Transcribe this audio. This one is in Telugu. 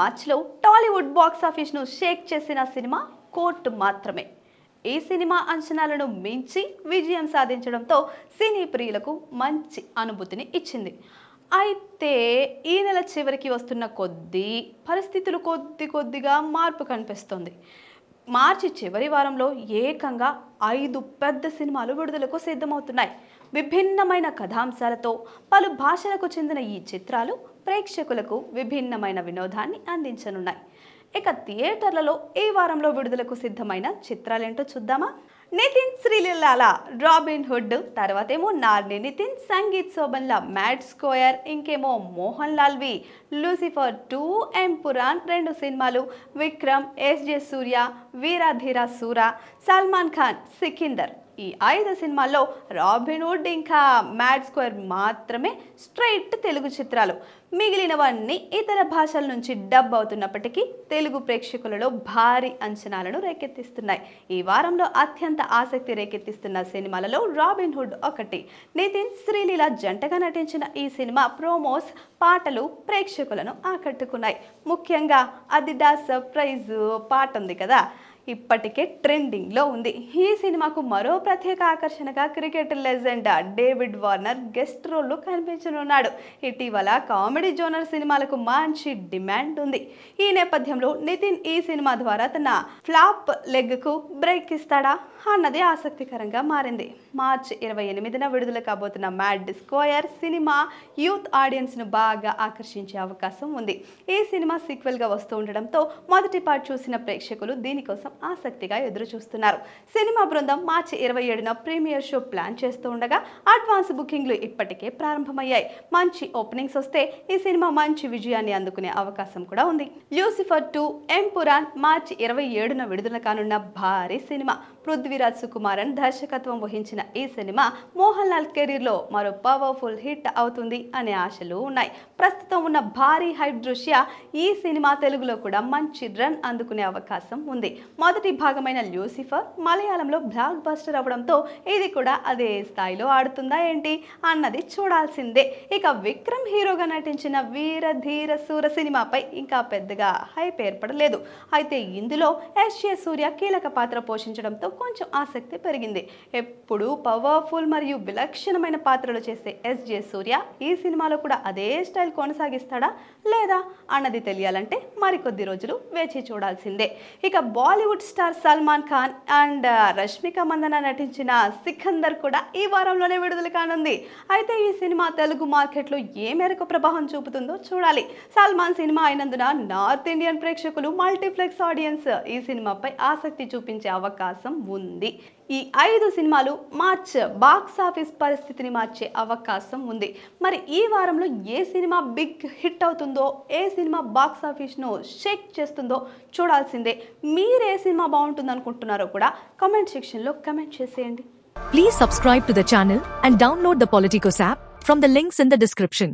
మార్చిలో టాలీవుడ్ బాక్స్ ఆఫీస్ను షేక్ చేసిన సినిమా కోర్టు మాత్రమే. ఈ సినిమా అంచనాలను మించి విజయం సాధించడంతో సినీ ప్రియులకు మంచి అనుభూతిని ఇచ్చింది. అయితే ఈ నెల చివరికి వస్తున్న కొద్దీ పరిస్థితులు కొద్దిగా మార్పు కనిపిస్తోంది. మార్చి చివరి వారంలో ఏకంగా 5 పెద్ద సినిమాలు విడుదలకు సిద్ధమవుతున్నాయి. విభిన్నమైన కథాంశాలతో పలు భాషలకు చెందిన ఈ చిత్రాలు ప్రేక్షకులకు విభిన్నమైన వినోదాన్ని అందించనున్నాయి. ఇక థియేటర్లలో ఈ వారంలో విడుదలకు సిద్ధమైన చిత్రాలేంటో చూద్దామా? నితిన్ శ్రీలీలాల రాబిన్ హుడ్, తర్వాతేమో నార్ని నితిన్, సంగీత్ శోభన్ల మ్యాడ్ స్క్వేర్, ఇంకేమో మోహన్ లాల్వి లూసిఫర్ 2, ఎంపురాన్ 2 సినిమాలు, విక్రమ్, ఎస్జే సూర్య, వీరాధీర సూర, సల్మాన్ ఖాన్, సికిందర్. ఈ 5 సినిమాల్లో రాబిన్ హుడ్ ఇంకా మ్యాడ్ స్క్వేర్ మాత్రమే స్ట్రైట్ తెలుగు చిత్రాలు. మిగిలినవన్నీ ఇతర భాషల నుంచి డబ్ అవుతున్నప్పటికీ తెలుగు ప్రేక్షకులలో భారీ అంచనాలను రేకెత్తిస్తున్నాయి. ఈ వారంలో అత్యంత ఆసక్తి రేకెత్తిస్తున్న సినిమాలలో రాబిన్ హుడ్ ఒకటి. నితిన్ శ్రీలీల జంటగా నటించిన ఈ సినిమా ప్రోమోస్, పాటలు ప్రేక్షకులను ఆకట్టుకున్నాయి. ముఖ్యంగా అదిడా సర్ప్రైజ్ పాట ఉంది కదా, ఇప్పటికే ట్రెండింగ్లో ఉంది. ఈ సినిమాకు మరో ప్రత్యేక ఆకర్షణగా cricket legend David Warner guest రోల్లో కనిపించనున్నాడు. ఇటీవల కామెడీ జోనర్ సినిమాలకు మంచి డిమాండ్ ఉంది. ఈ నేపథ్యంలో నితిన్ ఈ సినిమా ద్వారా తన ఫ్లాప్ లెగ్కు బ్రేక్ ఇస్తాడా అన్నది ఆసక్తికరంగా మారింది. మార్చి 28న విడుదల కాబోతున్న మ్యాడ్ స్క్వేర్ సినిమా యూత్ ఆడియన్స్ను బాగా ఆకర్షించే అవకాశం ఉంది. ఈ సినిమా సీక్వెల్గా వస్తూ ఉండడంతో మొదటి పార్ట్ చూసిన ప్రేక్షకులు దీనికోసం ఆసక్తిగా ఎదురు చూస్తున్నారు. సినిమా బృందం మార్చి 27న ప్రీమియర్ షో ప్లాన్ చేస్తూ ఉండగా అడ్వాన్స్ బుకింగ్లు ఇప్పటికే ప్రారంభమయ్యాయి. మంచి ఓపెనింగ్స్ వస్తే ఈ సినిమా మంచి విజయాన్ని అందుకునే అవకాశం కూడా ఉంది. లూసిఫర్ 2, ఎంపురాన్ మార్చి 27న విడుదల కానున్న భారీ సినిమా. పృథ్వీరాజ్ సుకుమారన్ దర్శకత్వం వహించిన ఈ సినిమా మోహన్ లాల్ కెరీర్లో మరో పవర్ఫుల్ హిట్ అవుతుంది అనే ఆశలు ఉన్నాయి. ప్రస్తుతం ఉన్న భారీ హైప్ దృష్ట్యా ఈ సినిమా తెలుగులో కూడా మంచి రన్ అందుకునే అవకాశం ఉంది. మొదటి భాగమైన లూసిఫర్ మలయాళంలో బ్లాక్ బస్టర్ అవడంతో ఇది కూడా అదే స్థాయిలో ఆడుతుందా ఏంటి అన్నది చూడాల్సిందే. ఇక విక్రమ్ హీరోగా నటించిన వీరధీర సూర సినిమాపై ఇంకా పెద్దగా హైప్ ఏర్పడలేదు. అయితే ఇందులో ఎస్జే సూర్య కీలక పాత్ర పోషించడంతో కొంచెం ఆసక్తి పెరిగింది. ఎప్పుడు పవర్ఫుల్ మరియు విలక్షణమైన పాత్రలు చేసే ఎస్జే సూర్య ఈ సినిమాలో కూడా అదే స్టైల్ కొనసాగిస్తాడా లేదా అన్నది తెలియాలంటే మరికొద్ది రోజులు వేచి చూడాల్సిందే. ఇక బాలీవుడ్ స్టార్ సల్మాన్ ఖాన్ అండ్ రష్మిక మందన నటించిన సికందర్ కూడా ఈ వారంలోనే విడుదల కానుంది. అయితే ఈ సినిమా తెలుగు మార్కెట్లో ఏ మేరకు ప్రభావం చూపుతుందో చూడాలి. సల్మాన్ సినిమా అయినందున నార్త్ ఇండియన్ ప్రేక్షకులు, మల్టీప్లెక్స్ ఆడియన్స్ ఈ సినిమాపై ఆసక్తి చూపించే అవకాశం ఉంది. ఈ 5 సినిమాలు మార్చ్ బాక్స్ ఆఫీస్ పరిస్థితిని మార్చే అవకాశం ఉంది. మరి ఈ వారంలో ఏ సినిమా బిగ్ హిట్ అవుతుందో, ఏ సినిమా బాక్స్ ఆఫీస్ను షేక్ చేస్తుందో చూడాల్సిందే. మీరు ఏ సినిమా బాగుంటుంది అనుకుంటున్నారో కూడా కామెంట్ సెక్షన్లో కామెంట్ చేసేయండి. Please subscribe to the channel and download the Politicos app from the links in the description.